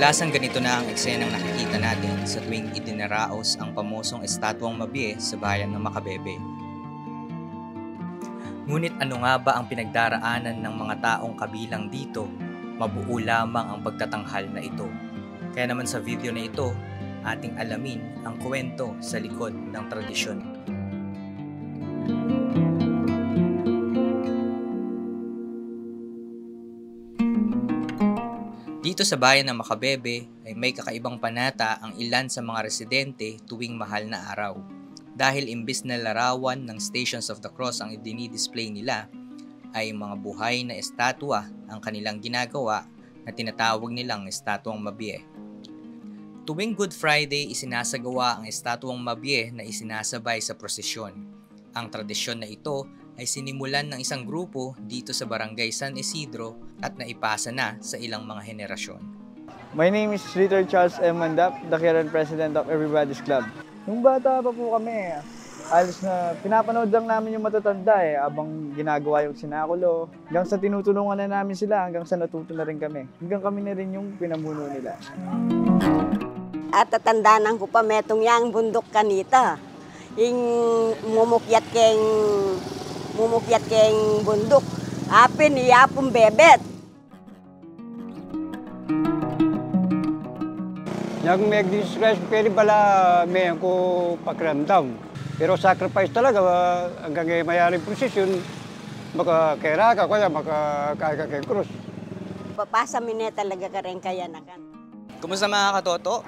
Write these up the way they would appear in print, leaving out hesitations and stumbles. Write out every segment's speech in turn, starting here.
Kadalasang ganito na ang eksenang nakikita natin sa tuwing idinaraos ang pamosong estatwang Mabie sa bayan ng Makabebe. Ngunit ano nga ba ang pinagdaraanan ng mga taong kabilang dito? Mabuo lamang ang pagtatanghal na ito. Kaya naman sa video na ito, ating alamin ang kwento sa likod ng tradisyon. Dito sa bayan ng Makabebe ay may kakaibang panata ang ilan sa mga residente tuwing mahal na araw. Dahil imbis na larawan ng Stations of the Cross ang idinidisplay nila, ay mga buhay na estatwa ang kanilang ginagawa na tinatawag nilang estatwang Mabie. Tuwing Good Friday, isinasagawa ang estatwang Mabie na isinasabay sa prosesyon. Ang tradisyon na ito ay sinimulan ng isang grupo dito sa Barangay San Isidro at naipasa na sa ilang mga henerasyon. My name is Richard Charles M. Mandap, the current president of Everybody's Club. Nung bata pa po kami, alos na pinapanood lang namin yung matatanda abang ginagawa yung sinakulo. Hanggang sa tinutulungan na namin sila, hanggang sa natuto na rin kami. Hanggang kami na rin yung pinamuno nila. At tatandaan ko pa metong yang bundok kanita. Yung mumukyat keng bundok. Apin iyapong bebet. Yang mag-discuss, pwede bala may ko pakiramdam. Pero sacrifice talaga, hanggang mayaring prosesyon, makakera ka, kaya makakaya ka kay krus. Papasa mine talaga ka rin kaya na kan. Kumusta mga katoto?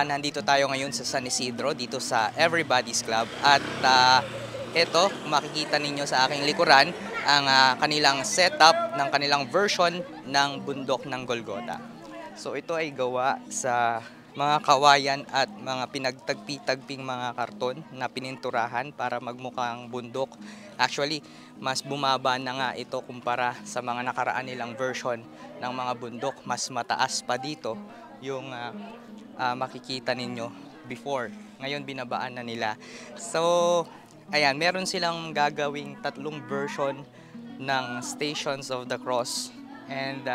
Nandito tayo ngayon sa San Isidro, dito sa Everybody's Club. At ito, makikita ninyo sa aking likuran, ang kanilang setup ng kanilang version ng Bundok ng Golgota. So ito ay gawa sa mga kawayan at mga pinagtagpi-tagping mga karton na pininturahan para magmukhang bundok. Actually, mas bumaba na nga ito kumpara sa mga nakaraan nilang version ng mga bundok. Mas mataas pa dito yung makikita ninyo before. Ngayon binabaan na nila. So, ayan, meron silang gagawing tatlong version ng Stations of the Cross. And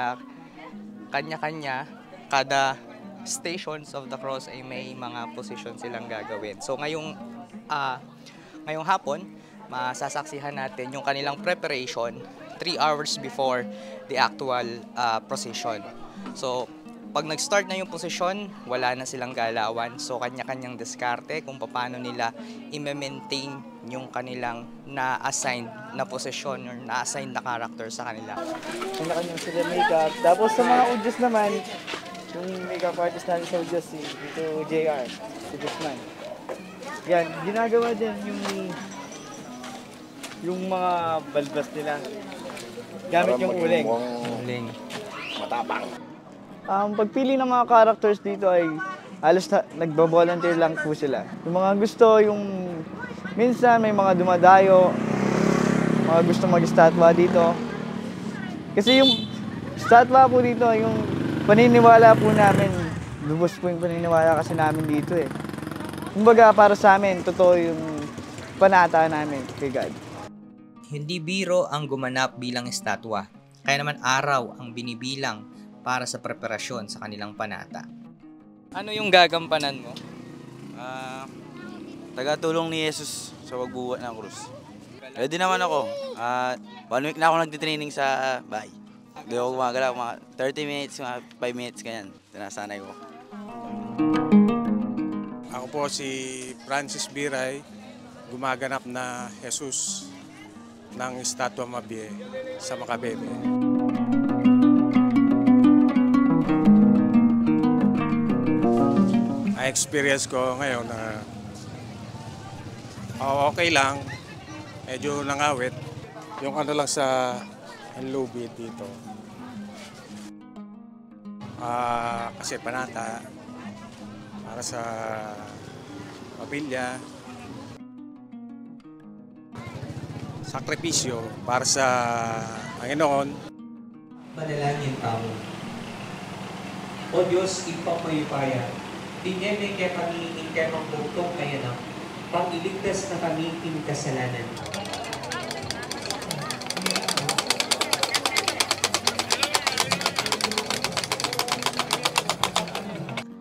kanya-kanya, kada Stations of the Cross ay may mga position silang gagawin. So ngayong hapon, masasaksihan natin yung kanilang preparation 3 hours before the actual procession. So pag nag-start na yung posisyon, wala na silang galawan. So kanya-kanyang diskarte kung paano nila i-maintain yung kanilang na-assigned na posisyon or na-assigned na character sa kanila. Kanya-kanyang sila makeup. Tapos sa mga audios naman, yung makeup artist natin sa audios, ito JR, si Guzman. Yan, ginagawa din yung mga balbas nila. Gamit yung uling. Matapang. Pagpili ng mga characters dito ay halos nagbo-volunteer lang po sila. Yung mga gusto, minsan may mga dumadayo, mga gusto mag-statwa dito. Kasi yung statwa po dito, yung paniniwala po namin, lubos po yung paniniwala kasi namin dito Kumbaga para sa amin, totoo yung panata namin kay God. Hindi biro ang gumanap bilang estatwa, kaya naman araw ang binibilang para sa preparasyon sa kanilang panata. Ano yung gagampanan mo? Tagatulong ni Jesus sa pagbuhat ng krus. Ready naman ako. 1 week na ako nagtitraining sa bahay. Hindi ako gumagalaw, mga 30 minutes, mga 5 minutes, ganyan. Tinasanay ko. Ako po si Francis Biray, gumaganap na Jesus ng Estatwa Mabie sa Makabebe. Ang experience ko ngayon na okay lang, medyo nangawit. Yung ano lang sa lubid dito. Kasi panata para sa pamilya, sakripisyo para sa Panginoon. Manalangin tao. O Diyos, ipapayupaya, tinyeme kaya kami inkemang bugtong kaya na, pag-iligtas na kami in kasalanan.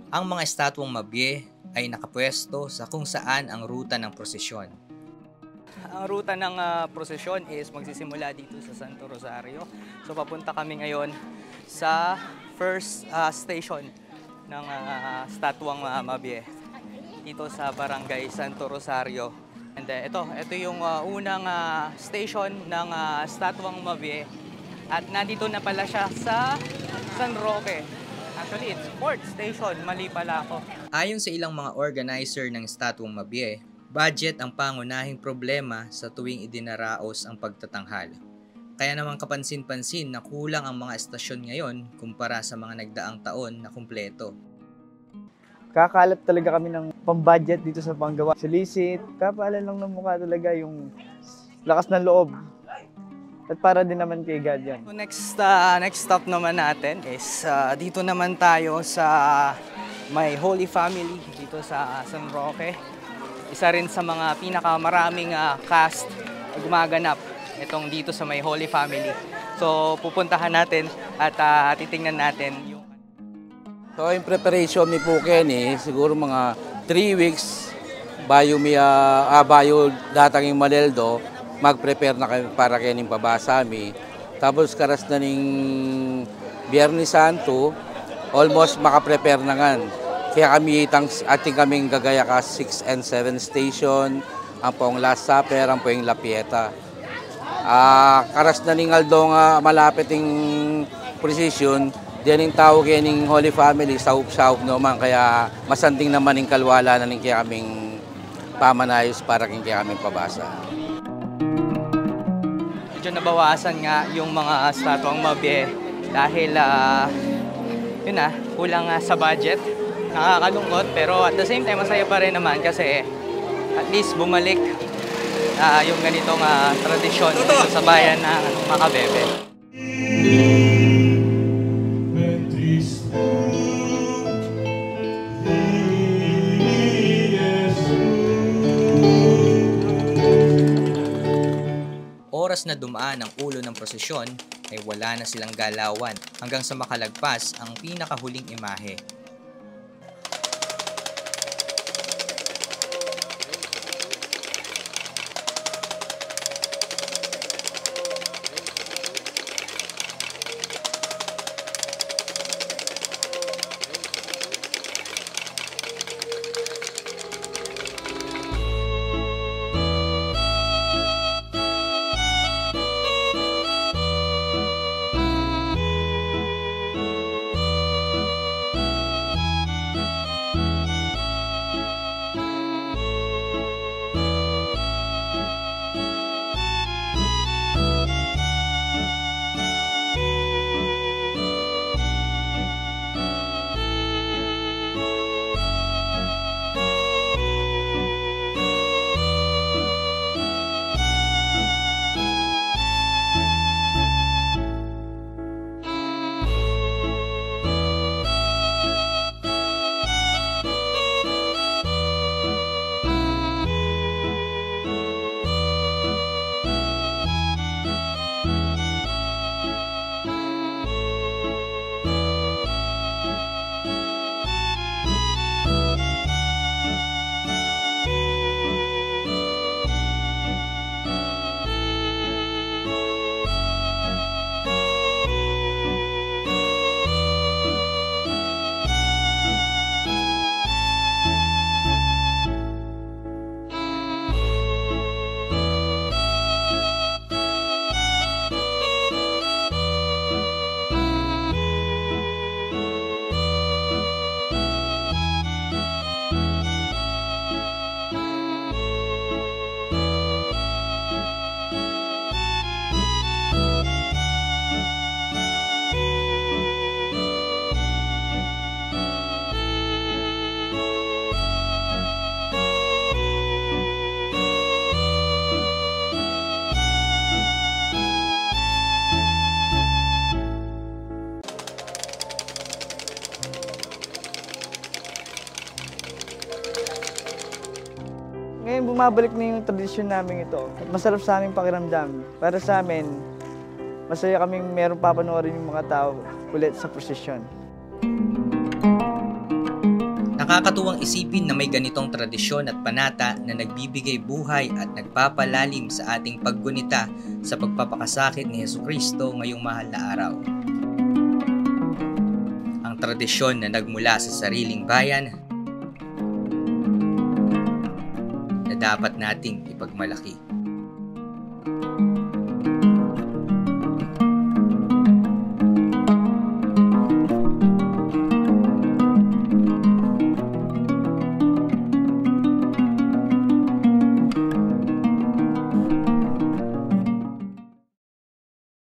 Ang mga estatwang mabye ay nakapwesto sa kung saan ang ruta ng prosesyon. Ang ruta ng prosesyon is magsisimula dito sa Santo Rosario. So papunta kami ngayon sa first station ng estatwang mabye dito sa Barangay Santo Rosario. And ito yung unang station ng estatwang mabye. At nandito na pala siya sa San Roque. Actually, it's fourth station. Mali pala ako. Ayon sa ilang mga organizer ng estatwang mabye, budget ang pangunahing problema sa tuwing idinaraos ang pagtatanghal. Kaya naman kapansin-pansin na kulang ang mga estasyon ngayon kumpara sa mga nagdaang taon na kumpleto. Kakalat talaga kami ng pambudget dito sa panggawa. Solicit, kapalan lang ng mukha talaga yung lakas ng loob. At para din naman kay God yan. So next stop naman natin is dito naman tayo sa may Holy Family dito sa San Roque. Isa rin sa mga pinakamaraming cast na gumaganap itong dito sa may Holy Family. So pupuntahan natin at titingnan natin yung... So yung preparation ni po Kenny, siguro mga 3 weeks bayo datang yung Maleldo, mag-prepare na kami para kaning pabasami. Tapos karas na ning Biyernes Santo, almost makaprepare na nga. Kaya kami ating kaming gagaya ka 6 and 7 station, ang pong Last Supper, ang pong La Pieta. Karas na ning Aldo nga malapit yung precision, diyan yung tao kaya ning Holy Family, saup-saup naman. Kaya masanding naman yung kalwala na ning kaya kaming pamanayos para kaya kaming pabasa. Medyo nabawasan nga yung mga estatwang mabye dahil kulang sa budget. Nakakalungkot pero at the same time masaya pa rin naman kasi at least bumalik yung ganitong tradisyon dito sa bayan ng Makabebe. Oras na dumaan ang ulo ng prosesyon ay wala na silang galawan hanggang sa makalagpas ang pinakahuling imahe. Ngayon bumabalik na yung tradisyon namin ito. At masarap sa aming pakiramdam. Para sa amin, masaya kaming meron papanoorin yung mga tao ulit sa prosesyon. Nakakatuwang isipin na may ganitong tradisyon at panata na nagbibigay buhay at nagpapalalim sa ating paggunita sa pagpapakasakit ni Hesukristo ngayong mahal na araw. Ang tradisyon na nagmula sa sariling bayan na dapat nating ipagmalaki.